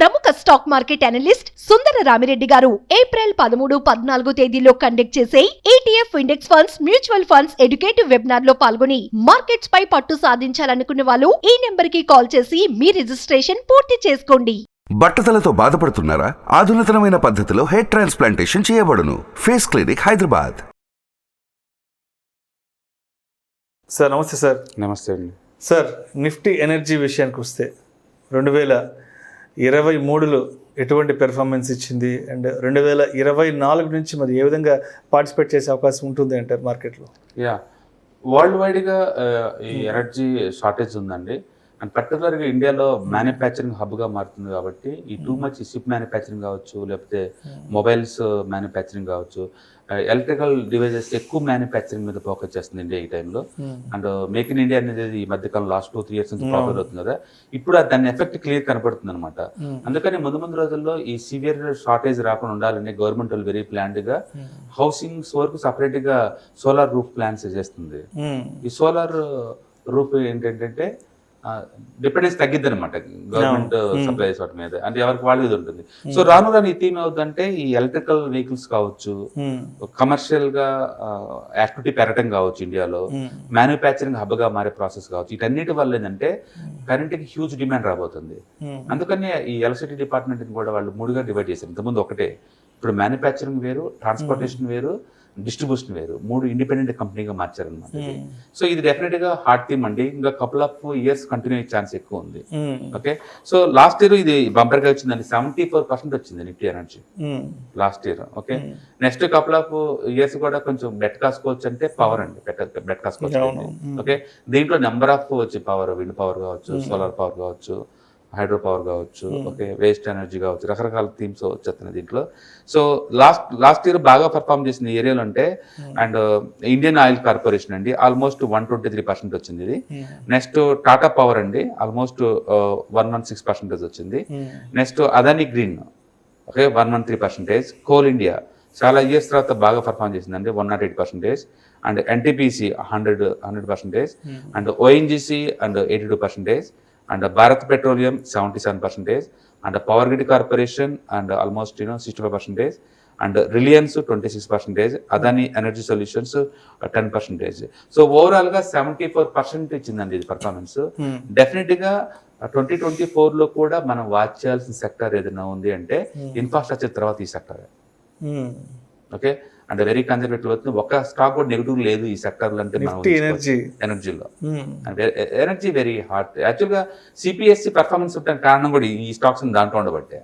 ప్రముఖ stock market analyst సుందర రామిరెడ్డి గారు April 13, 14 తేదీల్లో కండక్ట్ చేసే ETF index funds mutual funds educative webinar లో పాల్గొని మార్కెట్స్ పై పట్టు సాధించాలనుకునే వాళ్ళు ఈ నెంబర్ కి కాల్ చేసి మీ రిజిస్ట్రేషన్ పూర్తి చేసుకోండి. బట్టతలతో బాధపడుతున్నారా? ఆధునితనమైన పద్ధతిలో హెయిర్ ట్రాన్స్ప్లాంటేషన్ చేయబడును. Face clinic, Hyderabad. సార్ నమస్తే సార్. నమస్తే అండి. సార్, నిఫ్టీ ఎనర్జీ విషయానికి వస్తే 2023లో ఎటువంటి పెర్ఫార్మెన్స్ ఇచ్చింది అండ్ 2024 నుంచి మరి ఏ విధంగా పార్టిసిపేట్ చేసే అవకాశం ఉంటుంది అంటారు మార్కెట్లో? వరల్డ్ వైడ్గా ఈ ఎనర్జీ షార్టేజ్ ఉందండి. అండ్ పర్టికులర్గా ఇండియాలో మ్యానుఫ్యాక్చరింగ్ హబ్గా మారుతుంది కాబట్టి ఈ టూ మచ్ షిప్ మ్యానుఫ్యాక్చరింగ్ కావచ్చు, లేకపోతే మొబైల్స్ మ్యానుఫ్యాక్చరింగ్ కావచ్చు, ఎలక్ట్రికల్ డివైజెస్ ఎక్కువ మ్యానుఫ్యాక్చరింగ్ మీద ఫోకస్ చేస్తుంది ఇండియా ఈ టైంలో. అండ్ మేక్ ఇన్ ఇండియా అనేది ఈ మధ్యకాలం లాస్ట్ 2-3 years నుంచి పాపులర్ అవుతుంది కదా. ఇప్పుడు దాని ఎఫెక్ట్ క్లియర్ కనపడుతుంది అనమాట. అందుకని ముందు రోజుల్లో ఈ సివియర్ షార్టేజ్ రాకుండా ఉండాలని గవర్నమెంట్ వాళ్ళు వెరీ ప్లాన్డ్గా హౌసింగ్స్ వరకు సపరేట్గా సోలార్ రూఫ్ ప్లాన్స్ చేస్తుంది. ఈ సోలార్ రూఫ్ ఏంటంటే డిపెండెన్స్ తగ్గిద్ది అనమాట గవర్నమెంట్ సప్లైస్ వాటి మీద, అంటే ఎవరికి వాళ్ళు ఇది ఉంటుంది. సో రాను ఈ థీమ్ అవుతుందంటే ఈ ఎలక్ట్రికల్ వెహికల్స్ కావచ్చు, కమర్షియల్ గా యాక్టివిటీ పెరగటం కావచ్చు, ఇండియాలో మ్యానుఫ్యాక్చరింగ్ హబ్ గా మారే ప్రాసెస్ కావచ్చు, వీటన్నిటి వల్ల ఏంటంటే కరెంట్ కి హ్యూజ్ డిమాండ్ రాబోతుంది. అందుకని ఈ ఎలక్ట్రిసిటీ డిపార్ట్మెంట్ కూడా వాళ్ళు 3గా డివైడ్ చేశారు. ఇంతకుముందు ఒకటే, ఇప్పుడు మ్యానుఫ్యాక్చరింగ్ వేరు, ట్రాన్స్పోర్టేషన్ వేరు, డిస్ట్రిబ్యూషన్ వేరు, 3 ఇండిపెండెంట్ కంపెనీగా మార్చారనమాట. సో ఇది డెఫినెట్ గా హార్డ్ థీమ్ అండి. ఇంకా కపుల్ ఆఫ్ ఇయర్స్ కంటిన్యూ అయ్యే ఛాన్స్ ఎక్కువ ఉంది. ఓకే, సో లాస్ట్ ఇయర్ ఇది బంపర్ గా వచ్చిందండి, 74% వచ్చింది Nifty energy last year. Okay, next couple of years కూడా కొంచెం బెట్ కాసుకోవచ్చు అంటే పవర్ అండి, బెట్ కాసుకోవచ్చు. ఓకే, దీంట్లో నెంబర్ ఆఫ్ వచ్చి పవర్, విండ్ పవర్ కావచ్చు, సోలార్ పవర్ కావచ్చు, హైడ్రో పవర్ కావచ్చు, ఓకే, వేస్ట్ ఎనర్జీ కావచ్చు, రకరకాల థీమ్స్ వచ్చేస్తున్నాయి దీంట్లో. సో లాస్ట్ ఇయర్ బాగా పర్ఫామ్ చేసిన ఏరియాలో అంటే అండ్ ఇండియన్ ఆయిల్ కార్పొరేషన్ అండి, ఆల్మోస్ట్ 123% వచ్చింది ఇది. నెక్స్ట్ టాటా పవర్ అండి, ఆల్మోస్ట్ 116% వచ్చింది. Next Adani green, okay, 113%. Coal India చాలా ఇయర్స్ తర్వాత బాగా పర్ఫామ్ చేసిందండి, 108%. And NTPC 100%. And ONGC and 82%. And Bharat petroleum 77%. And power grid corporation and almost 65%. And Reliance 26%. Adani energy solutions 10%. So overall గా 74% ఇచ్చిందండి ఇది పర్ఫార్మెన్స్. డెఫినెట్ గా 2024లో కూడా మనం వాచ్ చేయాల్సిన సెక్టర్ ఏదైనా ఉంది అంటే ఇన్ఫ్రాస్ట్రక్చర్ తర్వాత ఈ సెక్టర్. ఓకే, అంటే వెరీ కన్జర్వేటివ్ అవుతుంది. ఒక్క స్టాక్ కూడా నెగిటివ్ లేదు ఈ సెక్టర్ లో. అంటే ఎనర్జీలో ఎనర్జీ వెరీ హాట్. యాక్చువల్ గా సిపిఎస్సి పర్ఫార్మెన్స్ ఉండడానికి కారణం కూడా ఈ స్టాక్స్ దాంట్లో ఉండబట్టే.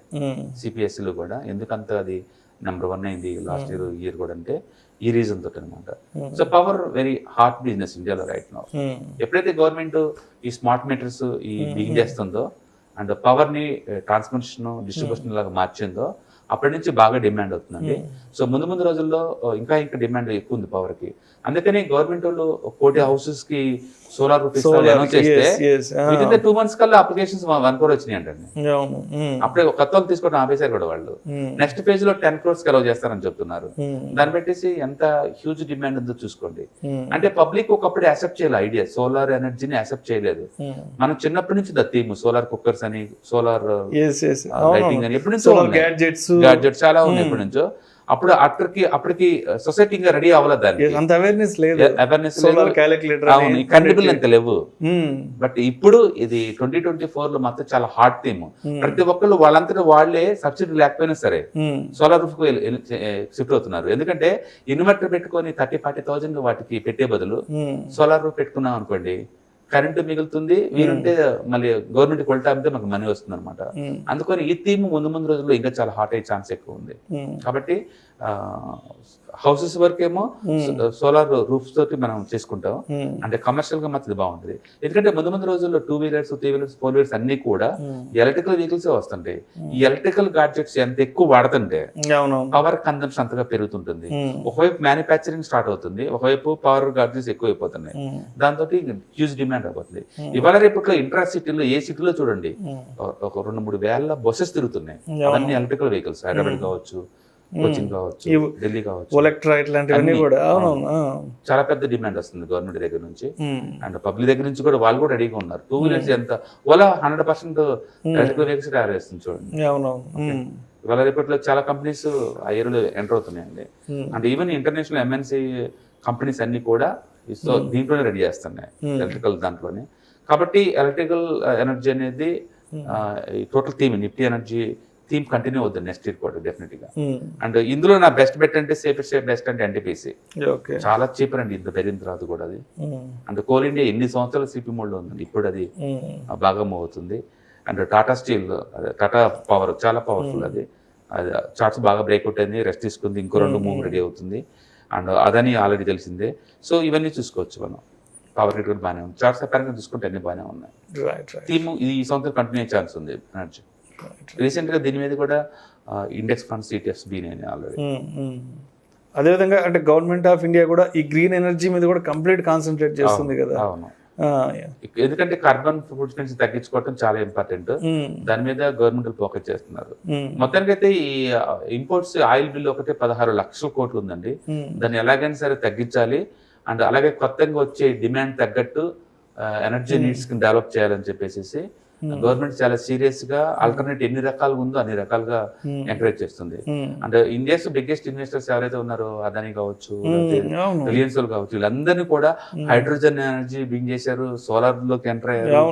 సిపిఎస్సిలో కూడా ఎందుకంత అది నెంబర్ 1 అయింది లాస్ట్ ఇయర్ కూడా అంటే ఈ రీజన్ తోటి అనమాట. So power very hot business ఇండియాలో రైట్ నౌ. ఎప్పుడైతే గవర్నమెంట్ ఈ స్మార్ట్ మీటర్స్ ఈ బిగిన్ చేస్తుందో అండ్ పవర్ ని ట్రాన్స్మిషన్ డిస్ట్రిబ్యూషన్ లాగా మార్చిందో అప్పటి నుంచి బాగా డిమాండ్ అవుతుందండి. సో ముందు రోజుల్లో ఇంకా డిమాండ్ ఎక్కువ ఉంది పవర్ కి. అందుకని గవర్నమెంట్ వాళ్ళు 40 హౌసెస్ కి సోలార్ రూఫ్ అనౌన్స్ చేస్తే విత్ ఇన్ 2 months కల్లా అప్లికేషన్స్ 1 crore వచ్చినాయి అంటండి. అప్పుడే కొత్త వాళ్ళు తీసుకోవడం ఆపేశారు కూడా వాళ్ళు. నెక్స్ట్ ఫేజ్ లో 10 crores అలౌ చేస్తారని చెప్తున్నారు. దాన్ని పెట్టేసి ఎంత హ్యూజ్ డిమాండ్ ఉందో చూసుకోండి. అంటే పబ్లిక్ ఒకప్పుడు యాక్సెప్ట్ చేయాలి ఐడియా, సోలార్ ఎనర్జీని యాక్సెప్ట్ చేయలేదు. మనం చిన్నప్పటి నుంచి థీమ్ సోలార్ కుక్కర్స్ అని, సోలార్ లైటింగ్ అని ఎప్పటి నుంచో గ్యాడ్జెట్స్ చాలా ఉన్నాయి ఎప్పటి నుంచో. అప్పుడు అప్పటికి సొసైటీ ఇంకా రెడీ అవ్వలేదు, దానికి అవేర్నెస్ లేదు, కంట్రిబుల్ ఎంత లేవు. బట్ ఇప్పుడు ఇది 2024లో మాత్రం చాలా హాట్ థీమ్. ప్రతి ఒక్కళ్ళు వాళ్ళంతా వాళ్ళే సబ్సిడీ లేకపోయినా సరే సోలార్ రూఫ్ కు షిఫ్ట్ అవుతున్నారు. ఎందుకంటే ఇన్వర్టర్ పెట్టుకొని 30-40,000 వాటికి పెట్టే బదులు సోలార్ రూఫ్ పెట్టుకున్నాం అనుకోండి, కరెంటు మిగులుతుంది, వీరుంటే మళ్ళీ గవర్నమెంట్ కొల్టా అమ్మితే మనకు మనీ వస్తుంది అనమాట. అందుకని ఈ థీమ్ ముందు రోజుల్లో ఇంకా చాలా హాట్ అయ్యే ఛాన్స్ ఎక్కువ ఉంది. కాబట్టి హౌసెస్ వరకేమో సోలార్ రూఫ్స్ తోటి మనం చేసుకుంటాం, అంటే కమర్షియల్ గా మాత్రం బాగుంటుంది. ఎందుకంటే ముందు రోజుల్లో 2 wheelers 3 wheelers 4 wheelers అన్ని కూడా ఎలక్ట్రికల్ వెహికల్స్ వస్తుంటాయి. ఈ ఎలక్ట్రికల్ గాడ్జెట్స్ ఎంత ఎక్కువ వాడుతుంటే పవర్ కన్సంప్షన్ అంతగా పెరుగుతుంటుంది. ఒకవైపు మ్యానుఫ్యాక్చరింగ్ స్టార్ట్ అవుతుంది, ఒకవైపు పవర్ గాడ్జెట్స్ ఎక్కువ అయిపోతున్నాయి. దాంతో హ్యూజ్ డిమాండ్ అయిపోతుంది. ఇవాళ రేపట్లో ఇంట్రా సిటీలో ఏ సిటీలో చూడండి ఒక 2-3 వేల బస్సెస్ తిరుగుతున్నాయి, అవన్నీ ఎలక్ట్రికల్ వెహికల్స్. హైదరాబాద్ కావచ్చు, కోచింగ్ కావచ్చు, ఢిల్లీ కావచ్చు, ఒలెక్ట్రా ఇట్లాంటివన్నీ అన్ని. కూడా అవునవును. చాలా పెద్ద డిమాండ్ వస్తుంది గవర్నమెంట్ దగ్గర నుంచి అండ్ పబ్లిక్ దగ్గర నుంచి కూడా. వాళ్ళు కూడా రెడీగా ఉన్నారు. 2 వీలర్స్ ఎంత ఓలా 100% ఎలక్ట్రికల్ వెహికల్స్ తయారు చేస్తుంది చూడండి. అవునవును. ఇవాళ రేపట్లో చాలా కంపెనీస్ ఆ ఏరియాలో ఎంటర్ అవుతున్నాయండి. And even international MNC companies అన్ని కూడా సో దీంట్లోనే రెడీ చేస్తున్నాయి ఎలక్ట్రికల్ దాంట్లోనే. కాబట్టి ఎలక్ట్రికల్ ఎనర్జీ అనేది total theme Nifty energy theme continue అవుతుంది నెక్స్ట్ ఇయర్ కూడా డెఫినెట్ గా. అండ్ ఇందులో నా బెస్ట్ బెట్ అంటే సేఫెస్ట్ బెస్ట్ అంటే ఎన్టీపీసీ. చాలా చీపర్ అండి, ఇంత పెరిగిన తర్వాత కూడా అది. అండ్ కోల్ ఇండియా ఎన్ని సంవత్సరాలు సిపి మోడ్ లో ఉందండి, ఇప్పుడు అది బాగా మూవ్ అవుతుంది. And Tata steel, Tata power చాలా పవర్ఫుల్ అది. చార్ట్స్ బాగా బ్రేక్అవుట్ అయింది, రెస్ట్ తీసుకుంది, ఇంకో 2 మూవ్ రెడీ అవుతుంది. అండ్ అదని ఆల్రెడీ తెలిసిందే. సో ఇవన్నీ చూసుకోవచ్చు మనం. పవర్ గ్రిడ్ కూడా బాగానే ఉంది. చార్ట్స్ పరంగా చూసుకుంటే అన్ని బాగానే ఉన్నాయి. థీమ్ ఈ సంవత్సరం కంటిన్యూ అయ్యే ఛాన్స్ ఉంది ఎనర్జీ. రీసెంట్ గా దీని మీద కూడా ఇండెక్స్ ఫండ్స్ ఈటీఎఫ్స్ బీనే ఆల్రెడీ. అదేవిధంగా అంటే గవర్నమెంట్ ఆఫ్ ఇండియా కూడా ఈ గ్రీన్ ఎనర్జీ మీద కూడా కంప్లీట్ కాన్సన్ట్రేట్ చేస్తుంది కదా. అవును, ఎందుకంటే కార్బన్ ఫుట్ ప్రింట్స్ తగ్గించుకోవడం చాలా ఇంపార్టెంట్. దాని మీద గవర్నమెంట్ ఫోకస్ చేస్తున్నారు. మొత్తానికి అయితే ఈ ఇంపోర్ట్స్ ఆయిల్ బిల్ ఒకటే 16 లక్షల కోట్లు ఉందండి. దాన్ని ఎలాగైనా సరే తగ్గించాలి. అండ్ అలాగే కొత్తగా వచ్చే డిమాండ్ తగ్గట్టు ఎనర్జీ నీడ్స్ కి డెవలప్ చేయాలని చెప్పేసి గవర్నమెంట్ చాలా సీరియస్ గా ఆల్టర్నేట్ ఎన్ని రకాలుగా ఉందో అన్ని రకాలుగా ఎంకరేజ్ చేస్తుంది. అంటే ఇండియాస్ బిగ్గెస్ట్ ఇన్వెస్టర్స్ ఎవరైతే ఉన్నారో అదాని కావచ్చు, రిలయన్స్ కావచ్చు, వీళ్ళందరినీ కూడా హైడ్రోజన్ ఎనర్జీ బింగ్ చేశారు, సోలార్ లోకి ఎంటర్ అయ్యారు.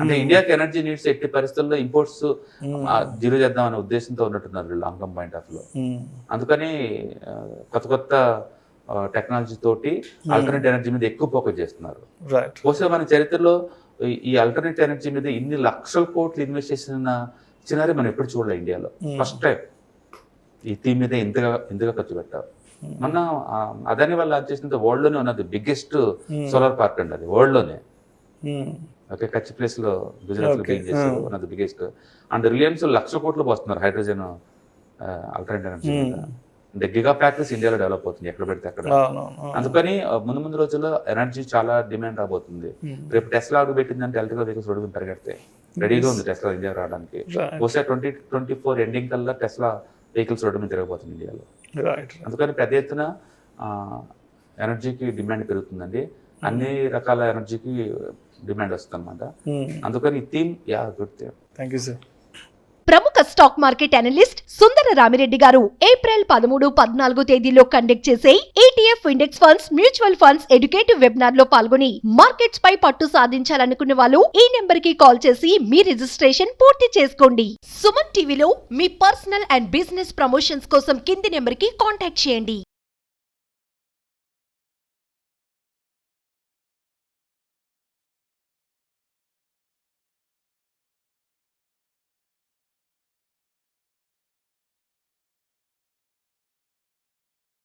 అంటే ఇండియాకి ఎనర్జీ నీడ్స్ ఎట్టి పరిస్థితుల్లో ఇంపోర్ట్స్ జీరో చేద్దాం అనే ఉద్దేశంతో ఉన్నట్టున్నారు లాంగ్ టర్మ్ పాయింట్ ఆఫ్ లో. అందుకని కొత్త కొత్త టెక్నాలజీ తోటి ఆల్టర్నేట్ ఎనర్జీ మీద ఎక్కువ ఫోకస్ చేస్తున్నారు. బహుశా మన చరిత్రలో ఈ ఆల్టర్నేట్ ఎనర్జీ మీద ఇన్ని లక్షల కోట్లు ఇన్వెస్ట్ చేసిన సినారీ మనం ఎప్పుడు చూడలే ఇండియాలో. ఫస్ట్ టైం ఈ థీమ్ మీద ఎంతగా ఖర్చు పెట్టారు. మొన్న అదాని వల్ల లాంచ్ చేసిన వరల్డ్ లోనే ఉన్నది బిగ్గెస్ట్ సోలార్ పార్క్ అండి అది, వరల్డ్ లోనే. ఓకే, కచ్ ప్లేస్ లో గుజరాత్ లో బిల్డ్ చేశారు, ఉన్నది బిగ్గెస్ట్. అండ్ రిలయన్స్ 1,00,000 కోట్లు పోస్తున్నారు హైడ్రోజన్ ఆల్టర్నేట్ ఎనర్జీ మీద. గిగా ఫ్యాక్టరీస్ ఇండియాలో డెవలప్ అవుతుంది ఎక్కడ పెడితే అక్కడ. అందుకని ముందు రోజుల్లో ఎనర్జీ చాలా డిమాండ్ రాబోతుంది. రేపు టెస్లా అడుగు పెట్టిందంటే ఎలక్ట్రికల్ వెహికల్స్ రోడ్డు పరిగెడితే రెడీగా ఉంది టెస్లా ఇండియా రావడానికి. బహుశా 2024 ఎండింగ్ కల్లా టెస్లా వెహికల్స్ రోడ్డు మీద తిరగబోతుంది ఇండియాలో. అందుకని పెద్ద ఎత్తున ఎనర్జీకి డిమాండ్ పెరుగుతుందండి. అన్ని రకాల ఎనర్జీకి డిమాండ్ వస్తుంది అనమాట. అందుకని ఈ theme good theme. Thank you sir. ప్రముఖ స్టాక్ మార్కెట్ అనలిస్ట్ సుందర రామిరెడ్డి గారు ఏప్రిల్ 13, 14 తేదీల్లో కండక్ట్ చేసే ETF index funds mutual funds educative webinar లో పాల్గొని మార్కెట్స్ పై పట్టు సాధించాలనుకునే వాళ్ళు ఈ నెంబర్ కి కాల్ చేసి మీ రిజిస్ట్రేషన్ పూర్తి చేసుకోండి. సుమన్ టీవీలో మీ పర్సనల్ అండ్ బిజినెస్ ప్రమోషన్స్ కోసం కింది నెంబర్ కి కాంటాక్ట్ చేయండి.